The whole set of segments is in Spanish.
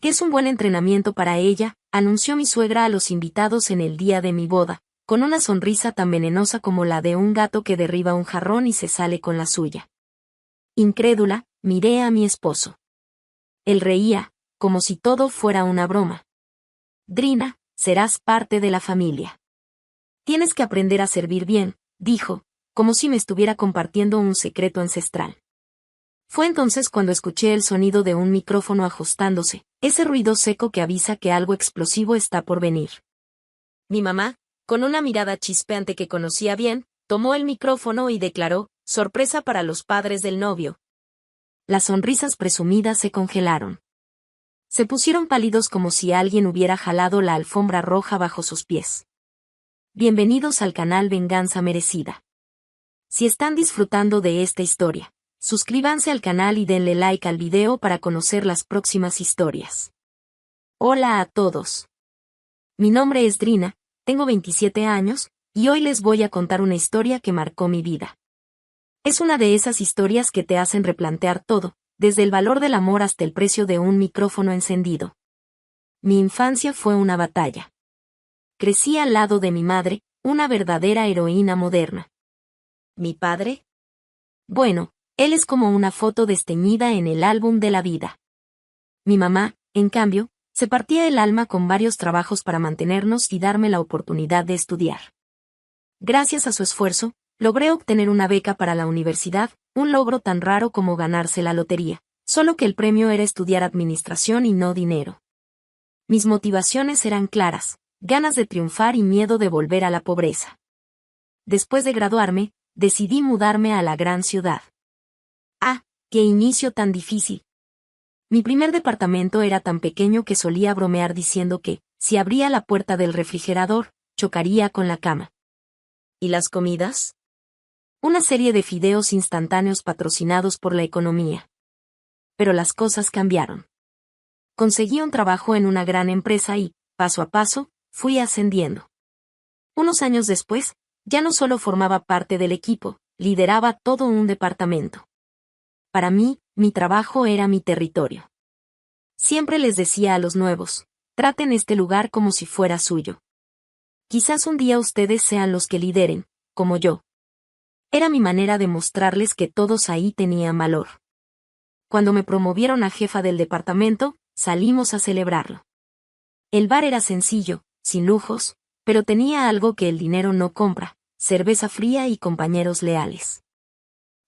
Que es un buen entrenamiento para ella, anunció mi suegra a los invitados en el día de mi boda, con una sonrisa tan venenosa como la de un gato que derriba un jarrón y se sale con la suya. Incrédula, miré a mi esposo. Él reía, como si todo fuera una broma. Drina, serás parte de la familia. Tienes que aprender a servir bien, dijo, como si me estuviera compartiendo un secreto ancestral. Fue entonces cuando escuché el sonido de un micrófono ajustándose, ese ruido seco que avisa que algo explosivo está por venir. Mi mamá, con una mirada chispeante que conocía bien, tomó el micrófono y declaró, sorpresa para los padres del novio. Las sonrisas presumidas se congelaron. Se pusieron pálidos como si alguien hubiera jalado la alfombra roja bajo sus pies. Bienvenidos al canal Venganza Merecida. Si están disfrutando de esta historia, suscríbanse al canal y denle like al video para conocer las próximas historias. Hola a todos. Mi nombre es Drina, tengo 27 años, y hoy les voy a contar una historia que marcó mi vida. Es una de esas historias que te hacen replantear todo, desde el valor del amor hasta el precio de un micrófono encendido. Mi infancia fue una batalla. Crecí al lado de mi madre, una verdadera heroína moderna. ¿Mi padre? Bueno, él es como una foto desteñida en el álbum de la vida. Mi mamá, en cambio, se partía el alma con varios trabajos para mantenernos y darme la oportunidad de estudiar. Gracias a su esfuerzo, logré obtener una beca para la universidad, un logro tan raro como ganarse la lotería, solo que el premio era estudiar administración y no dinero. Mis motivaciones eran claras, ganas de triunfar y miedo de volver a la pobreza. Después de graduarme, decidí mudarme a la gran ciudad. ¡Ah, qué inicio tan difícil! Mi primer departamento era tan pequeño que solía bromear diciendo que, si abría la puerta del refrigerador, chocaría con la cama. ¿Y las comidas? Una serie de fideos instantáneos patrocinados por la economía. Pero las cosas cambiaron. Conseguí un trabajo en una gran empresa y, paso a paso, fui ascendiendo. Unos años después, ya no solo formaba parte del equipo, lideraba todo un departamento. Para mí, mi trabajo era mi territorio. Siempre les decía a los nuevos, traten este lugar como si fuera suyo. Quizás un día ustedes sean los que lideren, como yo. Era mi manera de mostrarles que todos ahí tenían valor. Cuando me promovieron a jefa del departamento, salimos a celebrarlo. El bar era sencillo, sin lujos, pero tenía algo que el dinero no compra, cerveza fría y compañeros leales.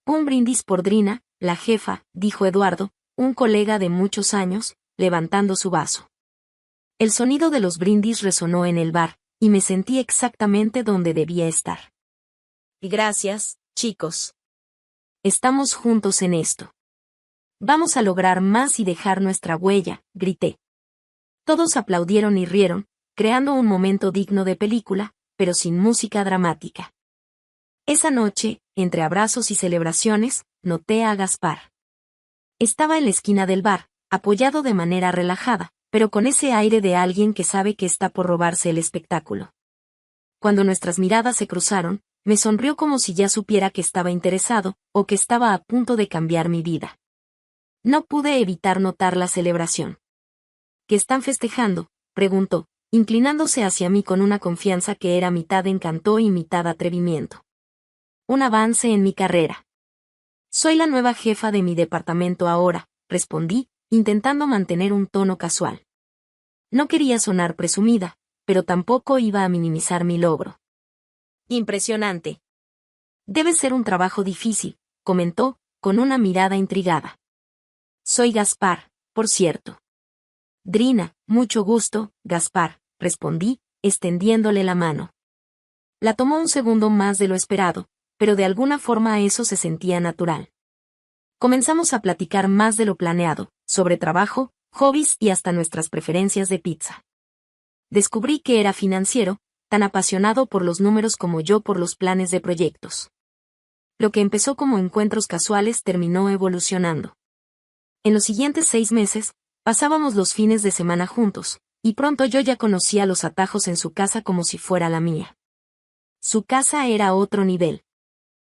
Un brindis por Drina, la jefa, dijo Eduardo, un colega de muchos años, levantando su vaso. El sonido de los brindis resonó en el bar, y me sentí exactamente donde debía estar. Gracias, chicos. Estamos juntos en esto. Vamos a lograr más y dejar nuestra huella, grité. Todos aplaudieron y rieron, creando un momento digno de película, pero sin música dramática. Esa noche, entre abrazos y celebraciones, noté a Gaspar. Estaba en la esquina del bar, apoyado de manera relajada, pero con ese aire de alguien que sabe que está por robarse el espectáculo. Cuando nuestras miradas se cruzaron, me sonrió como si ya supiera que estaba interesado, o que estaba a punto de cambiar mi vida. No pude evitar notar la celebración. ¿Qué están festejando?, preguntó, inclinándose hacia mí con una confianza que era mitad encanto y mitad atrevimiento. Un avance en mi carrera. Soy la nueva jefa de mi departamento ahora, respondí, intentando mantener un tono casual. No quería sonar presumida, pero tampoco iba a minimizar mi logro. Impresionante. Debe ser un trabajo difícil, comentó, con una mirada intrigada. Soy Gaspar, por cierto. Drina, mucho gusto, Gaspar, respondí, extendiéndole la mano. La tomó un segundo más de lo esperado, pero de alguna forma eso se sentía natural. Comenzamos a platicar más de lo planeado, sobre trabajo, hobbies y hasta nuestras preferencias de pizza. Descubrí que era financiero, tan apasionado por los números como yo por los planes de proyectos. Lo que empezó como encuentros casuales terminó evolucionando. En los siguientes 6 meses, pasábamos los fines de semana juntos, y pronto yo ya conocía los atajos en su casa como si fuera la mía. Su casa era otro nivel.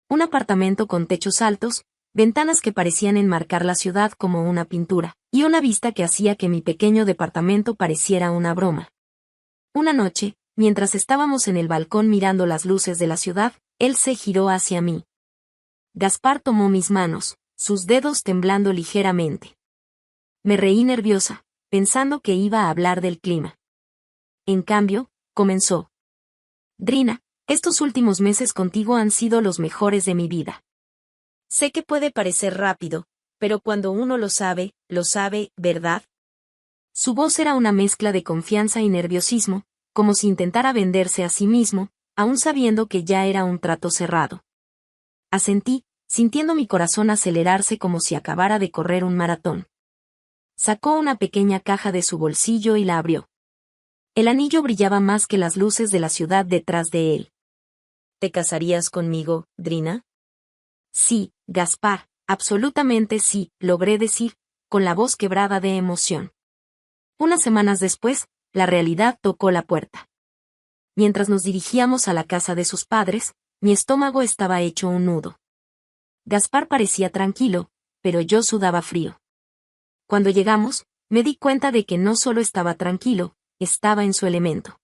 Un apartamento con techos altos, ventanas que parecían enmarcar la ciudad como una pintura, y una vista que hacía que mi pequeño departamento pareciera una broma. Una noche, mientras estábamos en el balcón mirando las luces de la ciudad, él se giró hacia mí. Gaspar tomó mis manos, sus dedos temblando ligeramente. Me reí nerviosa, pensando que iba a hablar del clima. En cambio, comenzó. Drina, estos últimos meses contigo han sido los mejores de mi vida. Sé que puede parecer rápido, pero cuando uno lo sabe, ¿verdad? Su voz era una mezcla de confianza y nerviosismo, como si intentara venderse a sí mismo, aún sabiendo que ya era un trato cerrado. Asentí, sintiendo mi corazón acelerarse como si acabara de correr un maratón. Sacó una pequeña caja de su bolsillo y la abrió. El anillo brillaba más que las luces de la ciudad detrás de él. ¿Te casarías conmigo, Drina? Sí, Gaspar, absolutamente sí, logré decir, con la voz quebrada de emoción. Unas semanas después, la realidad tocó la puerta. Mientras nos dirigíamos a la casa de sus padres, mi estómago estaba hecho un nudo. Gaspar parecía tranquilo, pero yo sudaba frío. Cuando llegamos, me di cuenta de que no solo estaba tranquilo, estaba en su elemento.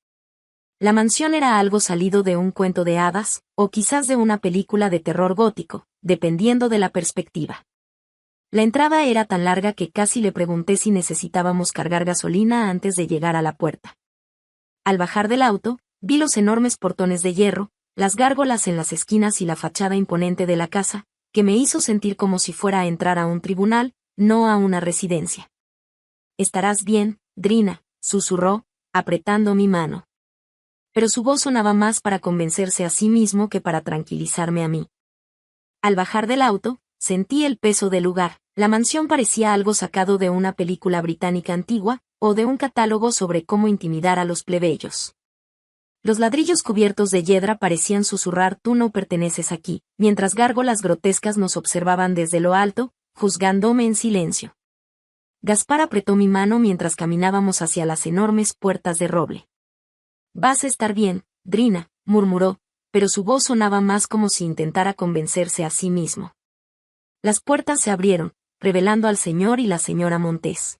La mansión era algo salido de un cuento de hadas, o quizás de una película de terror gótico, dependiendo de la perspectiva. La entrada era tan larga que casi le pregunté si necesitábamos cargar gasolina antes de llegar a la puerta. Al bajar del auto, vi los enormes portones de hierro, las gárgolas en las esquinas y la fachada imponente de la casa, que me hizo sentir como si fuera a entrar a un tribunal, no a una residencia. «Estarás bien, Drina», susurró, apretando mi mano. Pero su voz sonaba más para convencerse a sí mismo que para tranquilizarme a mí. Al bajar del auto, sentí el peso del lugar. La mansión parecía algo sacado de una película británica antigua, o de un catálogo sobre cómo intimidar a los plebeyos. Los ladrillos cubiertos de hiedra parecían susurrar «tú no perteneces aquí», mientras gárgolas grotescas nos observaban desde lo alto, juzgándome en silencio. Gaspar apretó mi mano mientras caminábamos hacia las enormes puertas de roble. «Vas a estar bien, Drina», murmuró, pero su voz sonaba más como si intentara convencerse a sí mismo. Las puertas se abrieron, revelando al señor y la señora Montés.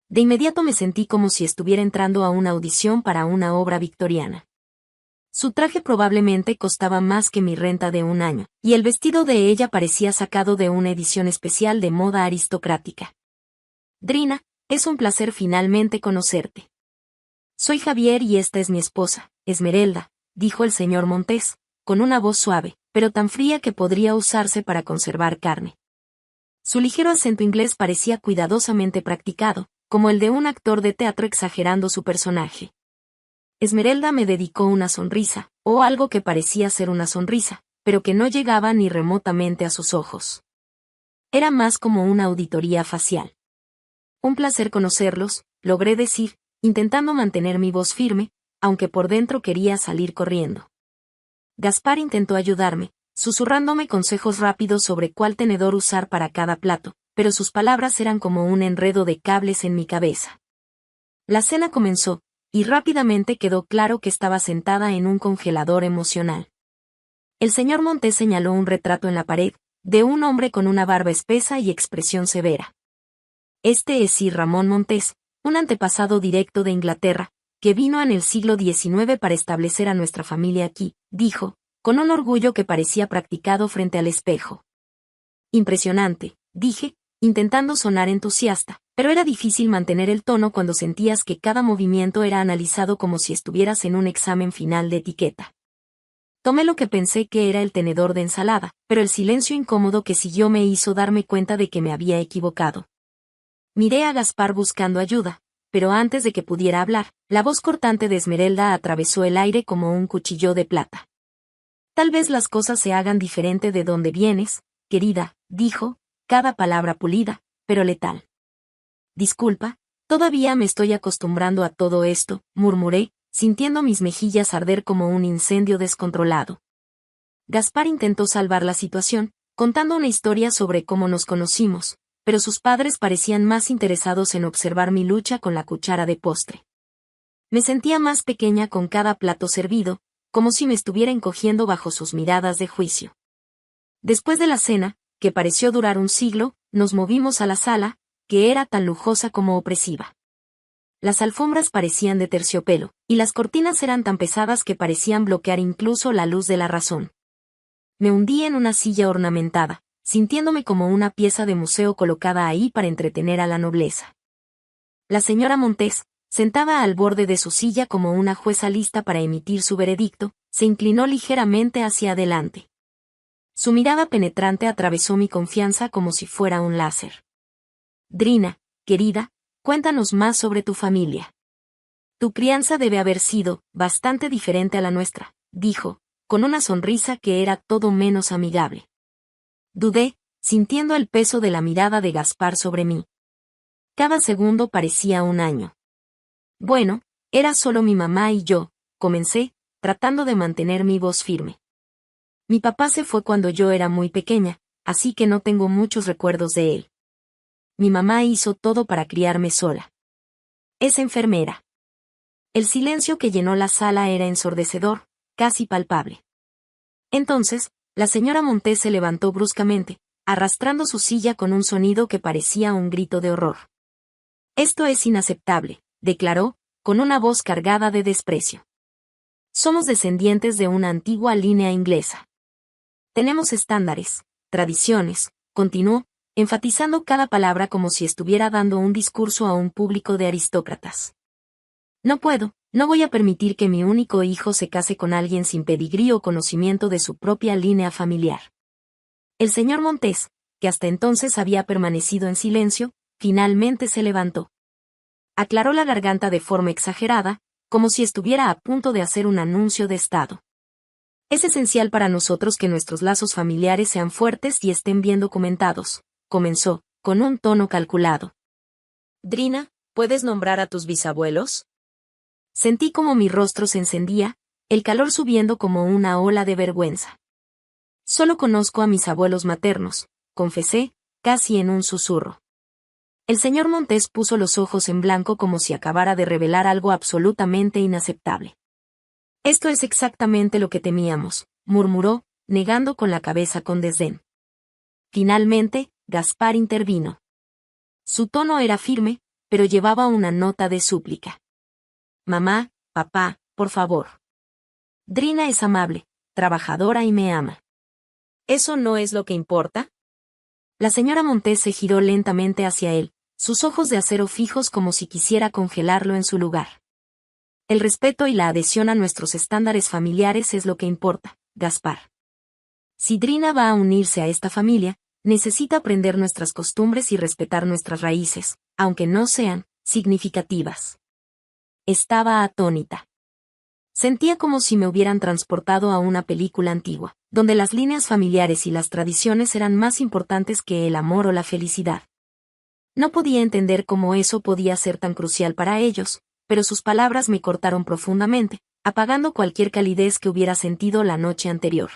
De inmediato me sentí como si estuviera entrando a una audición para una obra victoriana. Su traje probablemente costaba más que mi renta de un año, y el vestido de ella parecía sacado de una edición especial de moda aristocrática. «Drina, es un placer finalmente conocerte. Soy Javier y esta es mi esposa, Esmerelda», dijo el señor Montés, con una voz suave, pero tan fría que podría usarse para conservar carne. Su ligero acento inglés parecía cuidadosamente practicado, como el de un actor de teatro exagerando su personaje. Esmerelda me dedicó una sonrisa, o algo que parecía ser una sonrisa, pero que no llegaba ni remotamente a sus ojos. Era más como una auditoría facial. «Un placer conocerlos», logré decir, intentando mantener mi voz firme, aunque por dentro quería salir corriendo. Gaspar intentó ayudarme, susurrándome consejos rápidos sobre cuál tenedor usar para cada plato, pero sus palabras eran como un enredo de cables en mi cabeza. La cena comenzó, y rápidamente quedó claro que estaba sentada en un congelador emocional. El señor Montés señaló un retrato en la pared, de un hombre con una barba espesa y expresión severa. «Este es Sir Ramón Montés, un antepasado directo de Inglaterra, que vino en el siglo XIX para establecer a nuestra familia aquí», dijo, con un orgullo que parecía practicado frente al espejo. «Impresionante», dije, intentando sonar entusiasta, pero era difícil mantener el tono cuando sentías que cada movimiento era analizado como si estuvieras en un examen final de etiqueta. Tomé lo que pensé que era el tenedor de ensalada, pero el silencio incómodo que siguió me hizo darme cuenta de que me había equivocado. Miré a Gaspar buscando ayuda, pero antes de que pudiera hablar, la voz cortante de Esmerelda atravesó el aire como un cuchillo de plata. «Tal vez las cosas se hagan diferente de donde vienes, querida», dijo, cada palabra pulida, pero letal. «Disculpa, todavía me estoy acostumbrando a todo esto», murmuré, sintiendo mis mejillas arder como un incendio descontrolado. Gaspar intentó salvar la situación, contando una historia sobre cómo nos conocimos, pero sus padres parecían más interesados en observar mi lucha con la cuchara de postre. Me sentía más pequeña con cada plato servido, como si me estuviera encogiendo bajo sus miradas de juicio. Después de la cena, que pareció durar un siglo, nos movimos a la sala, que era tan lujosa como opresiva. Las alfombras parecían de terciopelo, y las cortinas eran tan pesadas que parecían bloquear incluso la luz de la razón. Me hundí en una silla ornamentada, sintiéndome como una pieza de museo colocada ahí para entretener a la nobleza. La señora Montés, sentada al borde de su silla como una jueza lista para emitir su veredicto, se inclinó ligeramente hacia adelante. Su mirada penetrante atravesó mi confianza como si fuera un láser. Drina, querida, cuéntanos más sobre tu familia. Tu crianza debe haber sido bastante diferente a la nuestra, dijo, con una sonrisa que era todo menos amigable. Dudé, sintiendo el peso de la mirada de Gaspar sobre mí. Cada segundo parecía un año. Bueno, era solo mi mamá y yo, comencé, tratando de mantener mi voz firme. Mi papá se fue cuando yo era muy pequeña, así que no tengo muchos recuerdos de él. Mi mamá hizo todo para criarme sola. Es enfermera. El silencio que llenó la sala era ensordecedor, casi palpable. Entonces, la señora Montés se levantó bruscamente, arrastrando su silla con un sonido que parecía un grito de horror. Esto es inaceptable, declaró, con una voz cargada de desprecio. Somos descendientes de una antigua línea inglesa. Tenemos estándares, tradiciones, continuó, enfatizando cada palabra como si estuviera dando un discurso a un público de aristócratas. No voy a permitir que mi único hijo se case con alguien sin pedigrí o conocimiento de su propia línea familiar. El señor Montés, que hasta entonces había permanecido en silencio, finalmente se levantó. Aclaró la garganta de forma exagerada, como si estuviera a punto de hacer un anuncio de estado. Es esencial para nosotros que nuestros lazos familiares sean fuertes y estén bien documentados, comenzó, con un tono calculado. Drina, ¿puedes nombrar a tus bisabuelos? Sentí como mi rostro se encendía, el calor subiendo como una ola de vergüenza. Solo conozco a mis abuelos maternos, confesé, casi en un susurro. El señor Montés puso los ojos en blanco como si acabara de revelar algo absolutamente inaceptable. Esto es exactamente lo que temíamos, murmuró, negando con la cabeza con desdén. Finalmente, Gaspar intervino. Su tono era firme, pero llevaba una nota de súplica. Mamá, papá, por favor. Drina es amable, trabajadora y me ama. ¿Eso no es lo que importa? La señora Montés se giró lentamente hacia él, sus ojos de acero fijos como si quisiera congelarlo en su lugar. El respeto y la adhesión a nuestros estándares familiares es lo que importa, Gaspar. Si Drina va a unirse a esta familia, necesita aprender nuestras costumbres y respetar nuestras raíces, aunque no sean significativas. Estaba atónita. Sentía como si me hubieran transportado a una película antigua, donde las líneas familiares y las tradiciones eran más importantes que el amor o la felicidad. No podía entender cómo eso podía ser tan crucial para ellos, pero sus palabras me cortaron profundamente, apagando cualquier calidez que hubiera sentido la noche anterior.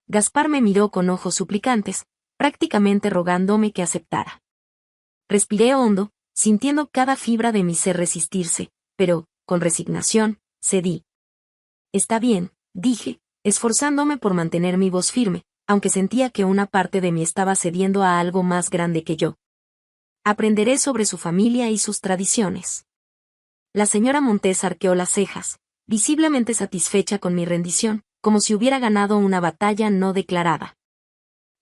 Gaspar me miró con ojos suplicantes, prácticamente rogándome que aceptara. Respiré hondo, sintiendo cada fibra de mi ser resistirse, pero, con resignación, cedí. Está bien, dije, esforzándome por mantener mi voz firme, aunque sentía que una parte de mí estaba cediendo a algo más grande que yo. Aprenderé sobre su familia y sus tradiciones. La señora Montés arqueó las cejas, visiblemente satisfecha con mi rendición, como si hubiera ganado una batalla no declarada.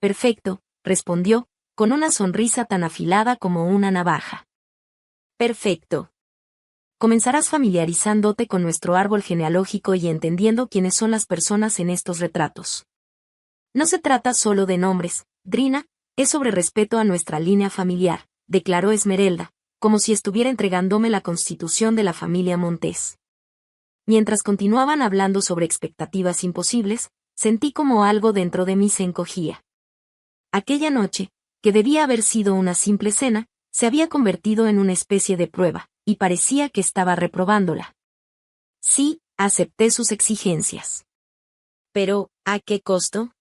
Perfecto, respondió, con una sonrisa tan afilada como una navaja. Perfecto. Comenzarás familiarizándote con nuestro árbol genealógico y entendiendo quiénes son las personas en estos retratos. No se trata solo de nombres, Drina, es sobre respeto a nuestra línea familiar, declaró Esmeralda, como si estuviera entregándome la constitución de la familia Montés. Mientras continuaban hablando sobre expectativas imposibles, sentí como algo dentro de mí se encogía. Aquella noche, que debía haber sido una simple cena, se había convertido en una especie de prueba, y parecía que estaba reprobándola. Sí, acepté sus exigencias. Pero, ¿a qué costo?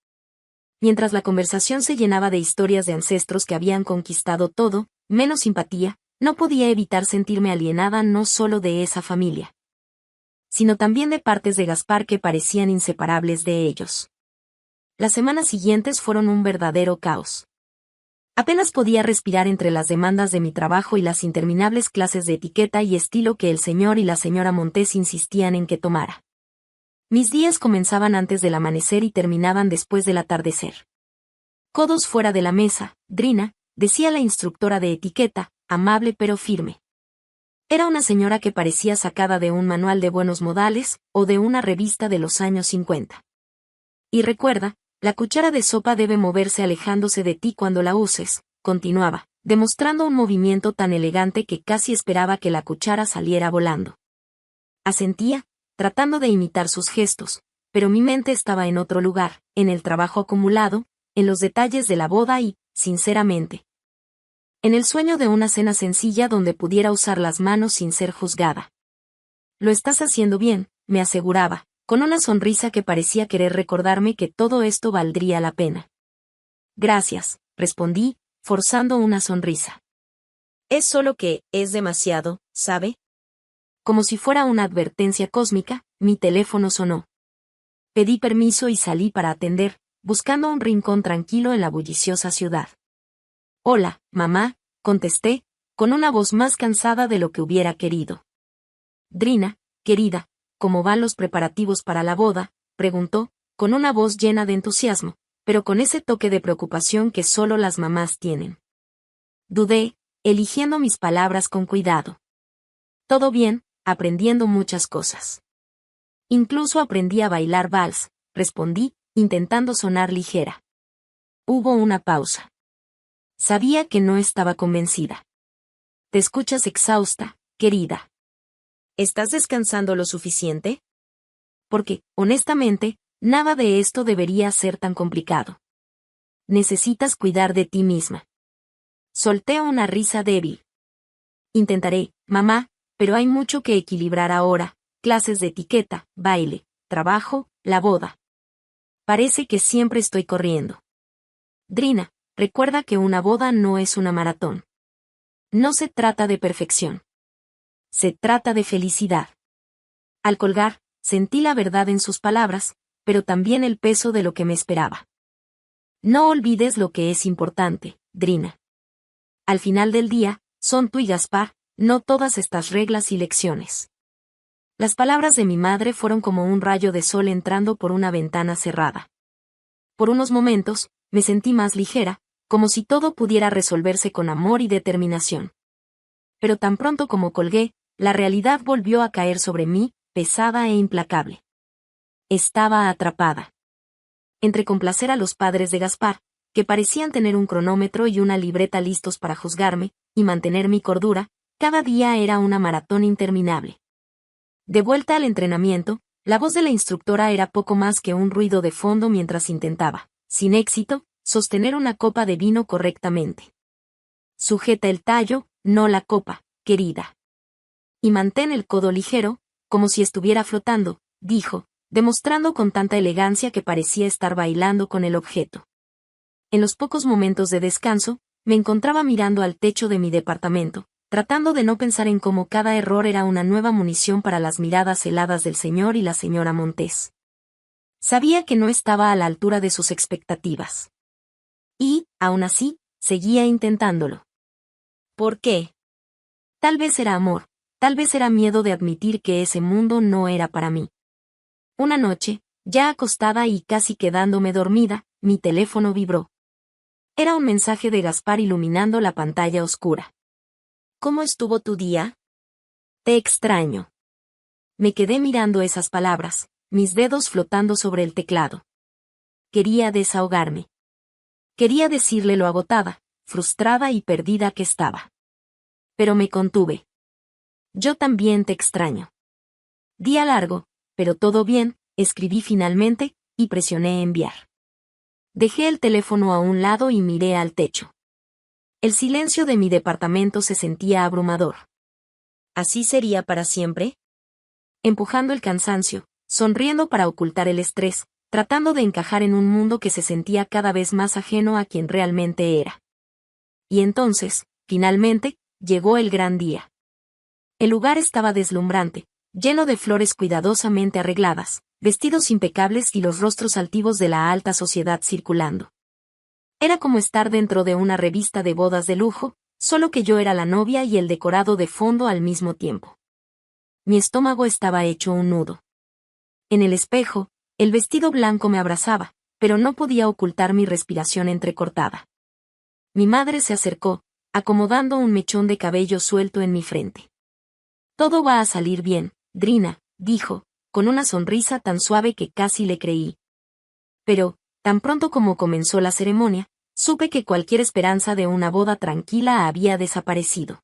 Mientras la conversación se llenaba de historias de ancestros que habían conquistado todo, menos simpatía, no podía evitar sentirme alienada no solo de esa familia, sino también de partes de Gaspar que parecían inseparables de ellos. Las semanas siguientes fueron un verdadero caos. Apenas podía respirar entre las demandas de mi trabajo y las interminables clases de etiqueta y estilo que el señor y la señora Montés insistían en que tomara. Mis días comenzaban antes del amanecer y terminaban después del atardecer. Codos fuera de la mesa, Drina, decía la instructora de etiqueta, amable pero firme. Era una señora que parecía sacada de un manual de buenos modales, o de una revista de los años 50. Y recuerda, la cuchara de sopa debe moverse alejándose de ti cuando la uses, continuaba, demostrando un movimiento tan elegante que casi esperaba que la cuchara saliera volando. Asentía, tratando de imitar sus gestos, pero mi mente estaba en otro lugar, en el trabajo acumulado, en los detalles de la boda y, sinceramente, en el sueño de una cena sencilla donde pudiera usar las manos sin ser juzgada. Lo estás haciendo bien, me aseguraba, con una sonrisa que parecía querer recordarme que todo esto valdría la pena. Gracias, respondí, forzando una sonrisa. Es solo que, es demasiado, ¿sabe? Como si fuera una advertencia cósmica, mi teléfono sonó. Pedí permiso y salí para atender, buscando un rincón tranquilo en la bulliciosa ciudad. Hola, mamá, contesté, con una voz más cansada de lo que hubiera querido. Drina, querida, ¿cómo van los preparativos para la boda?, preguntó, con una voz llena de entusiasmo, pero con ese toque de preocupación que solo las mamás tienen. Dudé, eligiendo mis palabras con cuidado. Todo bien, aprendiendo muchas cosas. Incluso aprendí a bailar vals, respondí, intentando sonar ligera. Hubo una pausa. Sabía que no estaba convencida. Te escuchas exhausta, querida. ¿Estás descansando lo suficiente? Porque, honestamente, nada de esto debería ser tan complicado. Necesitas cuidar de ti misma. Solté una risa débil. Intentaré, mamá, pero hay mucho que equilibrar ahora, clases de etiqueta, baile, trabajo, la boda. Parece que siempre estoy corriendo. Drina, recuerda que una boda no es una maratón. No se trata de perfección. Se trata de felicidad. Al colgar, sentí la verdad en sus palabras, pero también el peso de lo que me esperaba. No olvides lo que es importante, Drina. Al final del día, son tú y Gaspar, no todas estas reglas y lecciones. Las palabras de mi madre fueron como un rayo de sol entrando por una ventana cerrada. Por unos momentos, me sentí más ligera, como si todo pudiera resolverse con amor y determinación. Pero tan pronto como colgué, la realidad volvió a caer sobre mí, pesada e implacable. Estaba atrapada. Entre complacer a los padres de Gaspar, que parecían tener un cronómetro y una libreta listos para juzgarme, y mantener mi cordura, cada día era una maratón interminable. De vuelta al entrenamiento, la voz de la instructora era poco más que un ruido de fondo mientras intentaba, sin éxito, sostener una copa de vino correctamente. Sujeta el tallo, no la copa, querida. Y mantén el codo ligero, como si estuviera flotando, dijo, demostrando con tanta elegancia que parecía estar bailando con el objeto. En los pocos momentos de descanso, me encontraba mirando al techo de mi departamento, tratando de no pensar en cómo cada error era una nueva munición para las miradas heladas del señor y la señora Montés. Sabía que no estaba a la altura de sus expectativas. Y, aún así, seguía intentándolo. ¿Por qué? Tal vez era amor, tal vez era miedo de admitir que ese mundo no era para mí. Una noche, ya acostada y casi quedándome dormida, mi teléfono vibró. Era un mensaje de Gaspar iluminando la pantalla oscura. ¿Cómo estuvo tu día? Te extraño. Me quedé mirando esas palabras, mis dedos flotando sobre el teclado. Quería desahogarme. Quería decirle lo agotada, frustrada y perdida que estaba. Pero me contuve. Yo también te extraño. Día largo, pero todo bien, escribí finalmente, y presioné enviar. Dejé el teléfono a un lado y miré al techo. El silencio de mi departamento se sentía abrumador. ¿Así sería para siempre? Empujando el cansancio, sonriendo para ocultar el estrés, tratando de encajar en un mundo que se sentía cada vez más ajeno a quien realmente era. Y entonces, finalmente, llegó el gran día. El lugar estaba deslumbrante, lleno de flores cuidadosamente arregladas, vestidos impecables y los rostros altivos de la alta sociedad circulando. Era como estar dentro de una revista de bodas de lujo, solo que yo era la novia y el decorado de fondo al mismo tiempo. Mi estómago estaba hecho un nudo. En el espejo, el vestido blanco me abrazaba, pero no podía ocultar mi respiración entrecortada. Mi madre se acercó, acomodando un mechón de cabello suelto en mi frente. Todo va a salir bien, Drina, dijo, con una sonrisa tan suave que casi le creí. Pero, tan pronto como comenzó la ceremonia, supe que cualquier esperanza de una boda tranquila había desaparecido.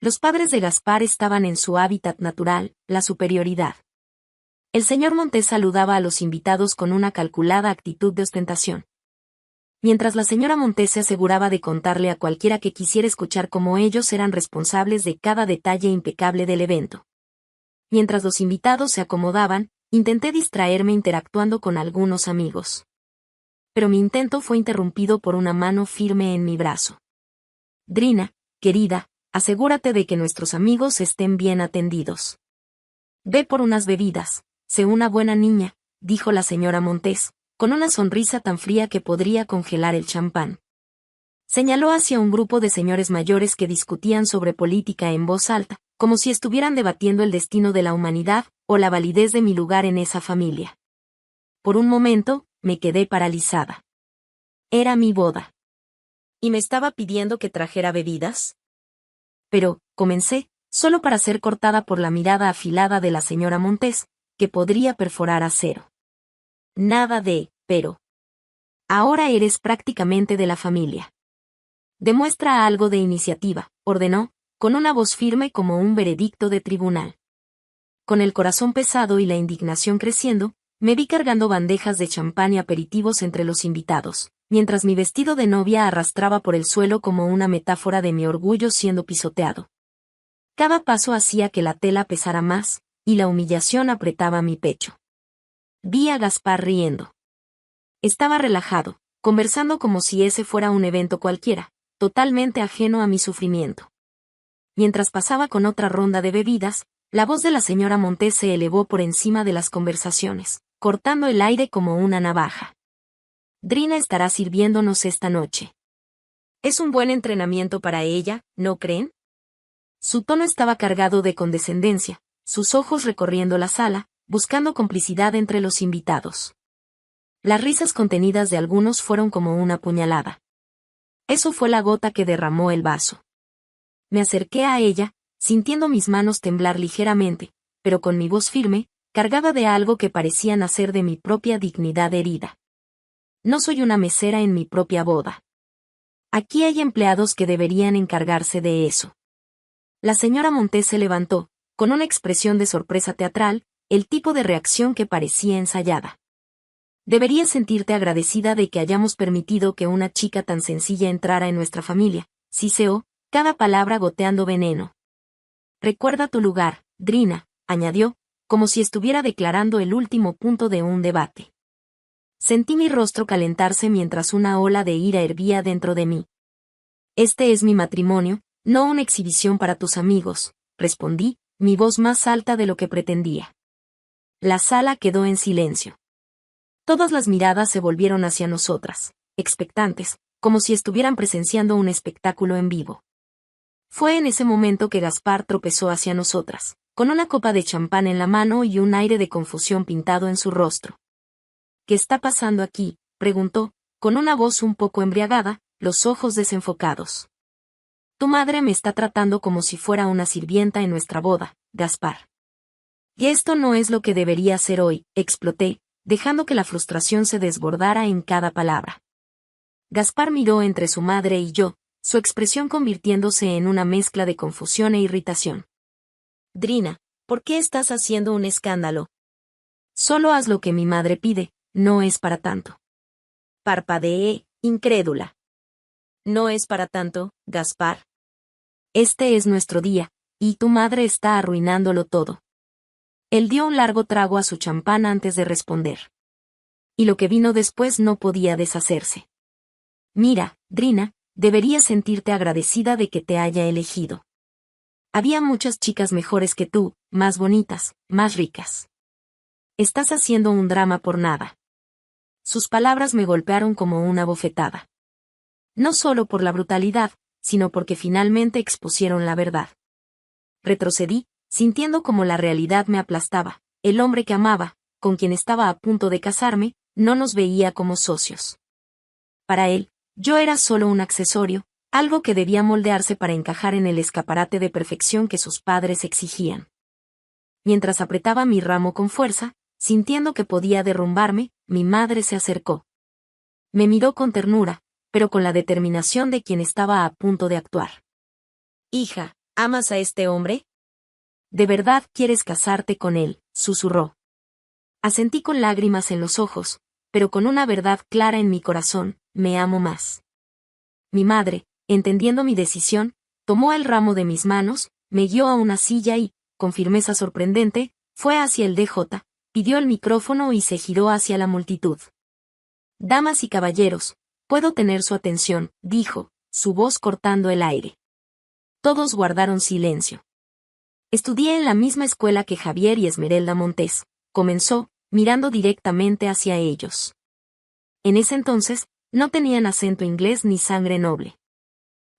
Los padres de Gaspar estaban en su hábitat natural, la superioridad. El señor Montés saludaba a los invitados con una calculada actitud de ostentación. Mientras la señora Montés se aseguraba de contarle a cualquiera que quisiera escuchar cómo ellos eran responsables de cada detalle impecable del evento. Mientras los invitados se acomodaban, intenté distraerme interactuando con algunos amigos. Pero mi intento fue interrumpido por una mano firme en mi brazo. Drina, querida, asegúrate de que nuestros amigos estén bien atendidos. Ve por unas bebidas, sé una buena niña, dijo la señora Montés, con una sonrisa tan fría que podría congelar el champán. Señaló hacia un grupo de señores mayores que discutían sobre política en voz alta, como si estuvieran debatiendo el destino de la humanidad, o la validez de mi lugar en esa familia. Por un momento, me quedé paralizada. Era mi boda. ¿Y me estaba pidiendo que trajera bebidas? Pero, comencé, solo para ser cortada por la mirada afilada de la señora Montés, que podría perforar acero. Nada de, pero. Ahora eres prácticamente de la familia. Demuestra algo de iniciativa, ordenó, con una voz firme como un veredicto de tribunal. Con el corazón pesado y la indignación creciendo, me vi cargando bandejas de champán y aperitivos entre los invitados, mientras mi vestido de novia arrastraba por el suelo como una metáfora de mi orgullo siendo pisoteado. Cada paso hacía que la tela pesara más, y la humillación apretaba mi pecho. Vi a Gaspar riendo. Estaba relajado, conversando como si ese fuera un evento cualquiera, totalmente ajeno a mi sufrimiento. Mientras pasaba con otra ronda de bebidas, la voz de la señora Montés se elevó por encima de las conversaciones, cortando el aire como una navaja. Drina estará sirviéndonos esta noche. Es un buen entrenamiento para ella, ¿no creen? Su tono estaba cargado de condescendencia, sus ojos recorriendo la sala, buscando complicidad entre los invitados. Las risas contenidas de algunos fueron como una puñalada. Eso fue la gota que derramó el vaso. Me acerqué a ella, sintiendo mis manos temblar ligeramente, pero con mi voz firme, cargada de algo que parecía nacer de mi propia dignidad herida. No soy una mesera en mi propia boda. Aquí hay empleados que deberían encargarse de eso. La señora Montés se levantó, con una expresión de sorpresa teatral, el tipo de reacción que parecía ensayada. Deberías sentirte agradecida de que hayamos permitido que una chica tan sencilla entrara en nuestra familia, siseó, cada palabra goteando veneno. Recuerda tu lugar, Drina, añadió, como si estuviera declarando el último punto de un debate. Sentí mi rostro calentarse mientras una ola de ira hervía dentro de mí. Este es mi matrimonio, no una exhibición para tus amigos, respondí, mi voz más alta de lo que pretendía. La sala quedó en silencio. Todas las miradas se volvieron hacia nosotras, expectantes, como si estuvieran presenciando un espectáculo en vivo. Fue en ese momento que Gaspar tropezó hacia nosotras, con una copa de champán en la mano y un aire de confusión pintado en su rostro. ¿Qué está pasando aquí?, preguntó, con una voz un poco embriagada, los ojos desenfocados. Tu madre me está tratando como si fuera una sirvienta en nuestra boda, Gaspar. Y esto no es lo que debería ser hoy, exploté, dejando que la frustración se desbordara en cada palabra. Gaspar miró entre su madre y yo, su expresión convirtiéndose en una mezcla de confusión e irritación. Drina, ¿por qué estás haciendo un escándalo? Solo haz lo que mi madre pide, no es para tanto. Parpadeé, incrédula. No es para tanto, Gaspar. Este es nuestro día, y tu madre está arruinándolo todo. Él dio un largo trago a su champán antes de responder. Y lo que vino después no podía deshacerse. Mira, Drina, deberías sentirte agradecida de que te haya elegido. Había muchas chicas mejores que tú, más bonitas, más ricas. Estás haciendo un drama por nada. Sus palabras me golpearon como una bofetada. No solo por la brutalidad, sino porque finalmente expusieron la verdad. Retrocedí, sintiendo como la realidad me aplastaba. El hombre que amaba, con quien estaba a punto de casarme, no nos veía como socios. Para él, yo era solo un accesorio, algo que debía moldearse para encajar en el escaparate de perfección que sus padres exigían. Mientras apretaba mi ramo con fuerza, sintiendo que podía derrumbarme, mi madre se acercó. Me miró con ternura, pero con la determinación de quien estaba a punto de actuar. «Hija, ¿amas a este hombre? ¿De verdad quieres casarte con él?», susurró. Asentí con lágrimas en los ojos, pero con una verdad clara en mi corazón: me amo más. Mi madre, entendiendo mi decisión, tomó el ramo de mis manos, me guió a una silla y, con firmeza sorprendente, fue hacia el DJ, pidió el micrófono y se giró hacia la multitud. «Damas y caballeros, ¿puedo tener su atención?», dijo, su voz cortando el aire. Todos guardaron silencio. «Estudié en la misma escuela que Javier y Esmeralda Montes», comenzó, mirando directamente hacia ellos. En ese entonces, no tenían acento inglés ni sangre noble.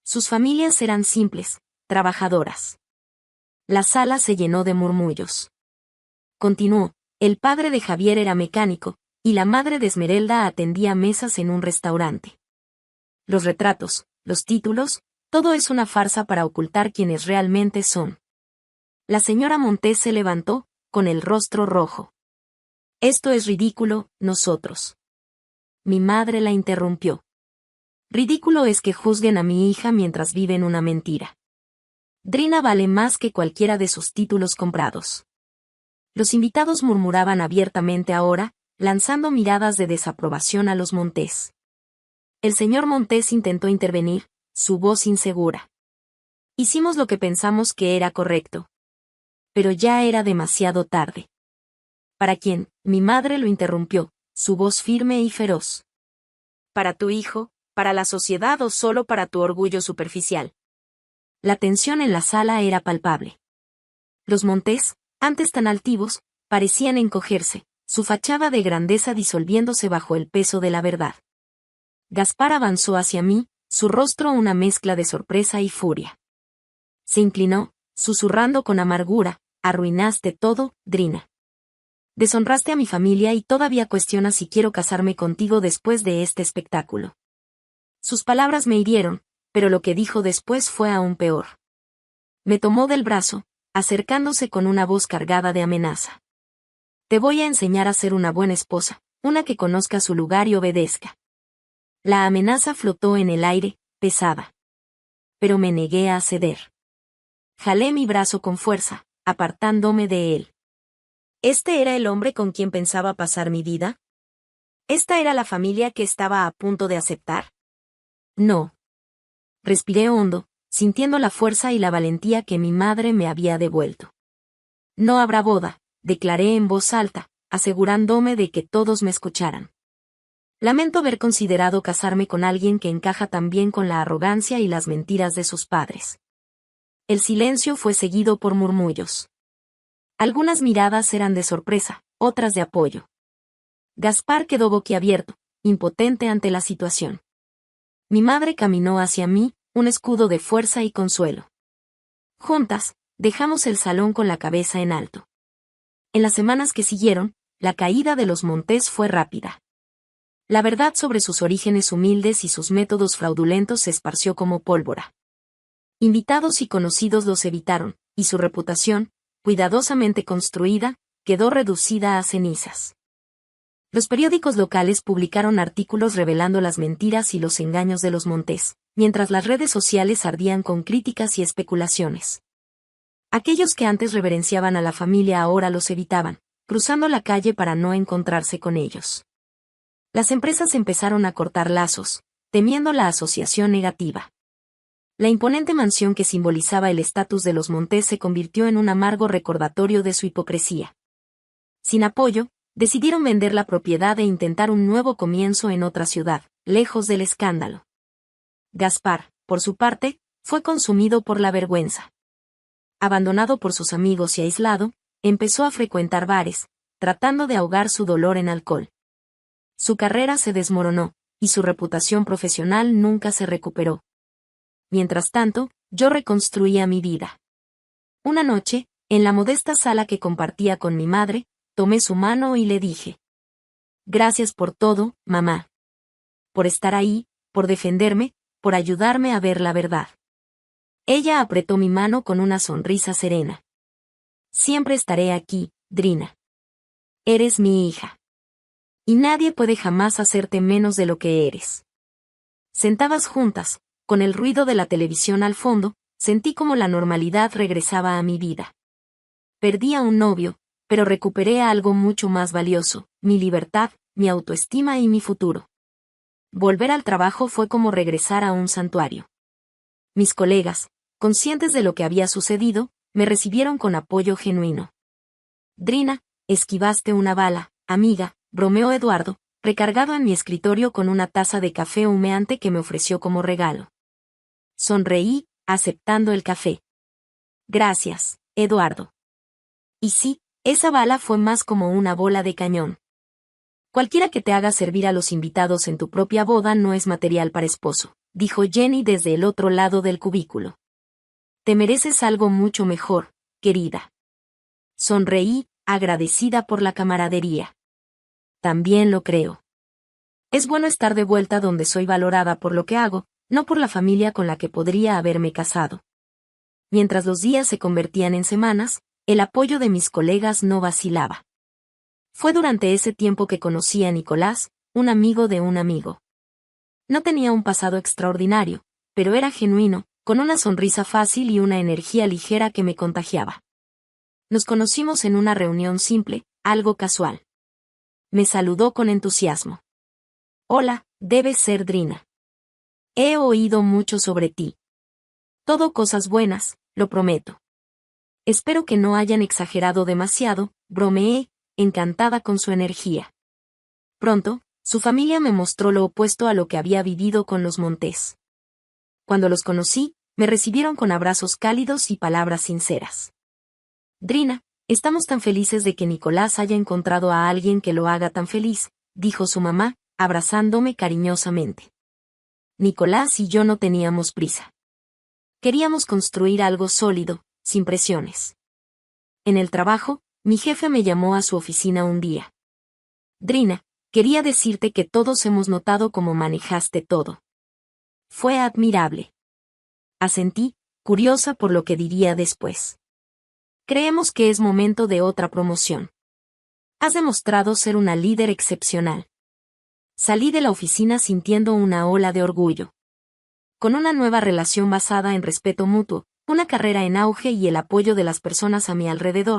Sus familias eran simples, trabajadoras. La sala se llenó de murmullos. Continuó: «El padre de Javier era mecánico, y la madre de Esmeralda atendía mesas en un restaurante. Los retratos, los títulos, todo es una farsa para ocultar quiénes realmente son». La señora Montes se levantó, con el rostro rojo. «Esto es ridículo, nosotros». Mi madre la interrumpió. «Ridículo es que juzguen a mi hija mientras viven una mentira. Drina vale más que cualquiera de sus títulos comprados». Los invitados murmuraban abiertamente ahora, lanzando miradas de desaprobación a los Montes. El señor Montes intentó intervenir, su voz insegura. «Hicimos lo que pensamos que era correcto». Pero ya era demasiado tarde. «¿Para quién?», mi madre lo interrumpió, su voz firme y feroz. «¿Para tu hijo, para la sociedad o solo para tu orgullo superficial?». La tensión en la sala era palpable. Los Montes, antes tan altivos, parecían encogerse, su fachada de grandeza disolviéndose bajo el peso de la verdad. Gaspar avanzó hacia mí, su rostro una mezcla de sorpresa y furia. Se inclinó, susurrando con amargura: «Arruinaste todo, Drina. Deshonraste a mi familia y todavía cuestionas si quiero casarme contigo después de este espectáculo». Sus palabras me hirieron, pero lo que dijo después fue aún peor. Me tomó del brazo, acercándose con una voz cargada de amenaza. «Te voy a enseñar a ser una buena esposa, una que conozca su lugar y obedezca». La amenaza flotó en el aire, pesada. Pero me negué a ceder. Jalé mi brazo con fuerza, apartándome de él. ¿Este era el hombre con quien pensaba pasar mi vida? ¿Esta era la familia que estaba a punto de aceptar? No. Respiré hondo, sintiendo la fuerza y la valentía que mi madre me había devuelto. «No habrá boda», declaré en voz alta, asegurándome de que todos me escucharan. «Lamento haber considerado casarme con alguien que encaja tan bien con la arrogancia y las mentiras de sus padres». El silencio fue seguido por murmullos. Algunas miradas eran de sorpresa, otras de apoyo. Gaspar quedó boquiabierto, impotente ante la situación. Mi madre caminó hacia mí, un escudo de fuerza y consuelo. Juntas, dejamos el salón con la cabeza en alto. En las semanas que siguieron, la caída de los Montes fue rápida. La verdad sobre sus orígenes humildes y sus métodos fraudulentos se esparció como pólvora. Invitados y conocidos los evitaron, y su reputación, cuidadosamente construida, quedó reducida a cenizas. Los periódicos locales publicaron artículos revelando las mentiras y los engaños de los Montes, mientras las redes sociales ardían con críticas y especulaciones. Aquellos que antes reverenciaban a la familia ahora los evitaban, cruzando la calle para no encontrarse con ellos. Las empresas empezaron a cortar lazos, temiendo la asociación negativa. La imponente mansión que simbolizaba el estatus de los Montes se convirtió en un amargo recordatorio de su hipocresía. Sin apoyo, decidieron vender la propiedad e intentar un nuevo comienzo en otra ciudad, lejos del escándalo. Gaspar, por su parte, fue consumido por la vergüenza. Abandonado por sus amigos y aislado, empezó a frecuentar bares, tratando de ahogar su dolor en alcohol. Su carrera se desmoronó, y su reputación profesional nunca se recuperó. Mientras tanto, yo reconstruía mi vida. Una noche, en la modesta sala que compartía con mi madre, tomé su mano y le dije: «Gracias por todo, mamá. Por estar ahí, por defenderme, por ayudarme a ver la verdad». Ella apretó mi mano con una sonrisa serena. «Siempre estaré aquí, Drina. Eres mi hija. Y nadie puede jamás hacerte menos de lo que eres». Sentadas juntas, con el ruido de la televisión al fondo, sentí como la normalidad regresaba a mi vida. Perdí a un novio, pero recuperé algo mucho más valioso: mi libertad, mi autoestima y mi futuro. Volver al trabajo fue como regresar a un santuario. Mis colegas, conscientes de lo que había sucedido, me recibieron con apoyo genuino. «Drina, esquivaste una bala, amiga», bromeó Eduardo, recargado en mi escritorio con una taza de café humeante que me ofreció como regalo. Sonreí, aceptando el café. «Gracias, Eduardo». Y sí, esa bala fue más como una bola de cañón. «Cualquiera que te haga servir a los invitados en tu propia boda no es material para esposo», dijo Jenny desde el otro lado del cubículo. «Te mereces algo mucho mejor, querida». Sonreí, agradecida por la camaradería. «También lo creo. Es bueno estar de vuelta donde soy valorada por lo que hago, no por la familia con la que podría haberme casado». Mientras los días se convertían en semanas, el apoyo de mis colegas no vacilaba. Fue durante ese tiempo que conocí a Nicolás, un amigo de un amigo. No tenía un pasado extraordinario, pero era genuino, con una sonrisa fácil y una energía ligera que me contagiaba. Nos conocimos en una reunión simple, algo casual. Me saludó con entusiasmo. «Hola, debes ser Drina. He oído mucho sobre ti. Todo cosas buenas, lo prometo». «Espero que no hayan exagerado demasiado», bromeé, encantada con su energía. Pronto, su familia me mostró lo opuesto a lo que había vivido con los Montes. Cuando los conocí, me recibieron con abrazos cálidos y palabras sinceras. «Drina, estamos tan felices de que Nicolás haya encontrado a alguien que lo haga tan feliz», dijo su mamá, abrazándome cariñosamente. Nicolás y yo no teníamos prisa. Queríamos construir algo sólido, sin presiones. En el trabajo, mi jefe me llamó a su oficina un día. «Drina, quería decirte que todos hemos notado cómo manejaste todo. Fue admirable». Asentí, curiosa por lo que diría después. «Creemos que es momento de otra promoción. Has demostrado ser una líder excepcional». Salí de la oficina sintiendo una ola de orgullo. Con una nueva relación basada en respeto mutuo, una carrera en auge y el apoyo de las personas a mi alrededor,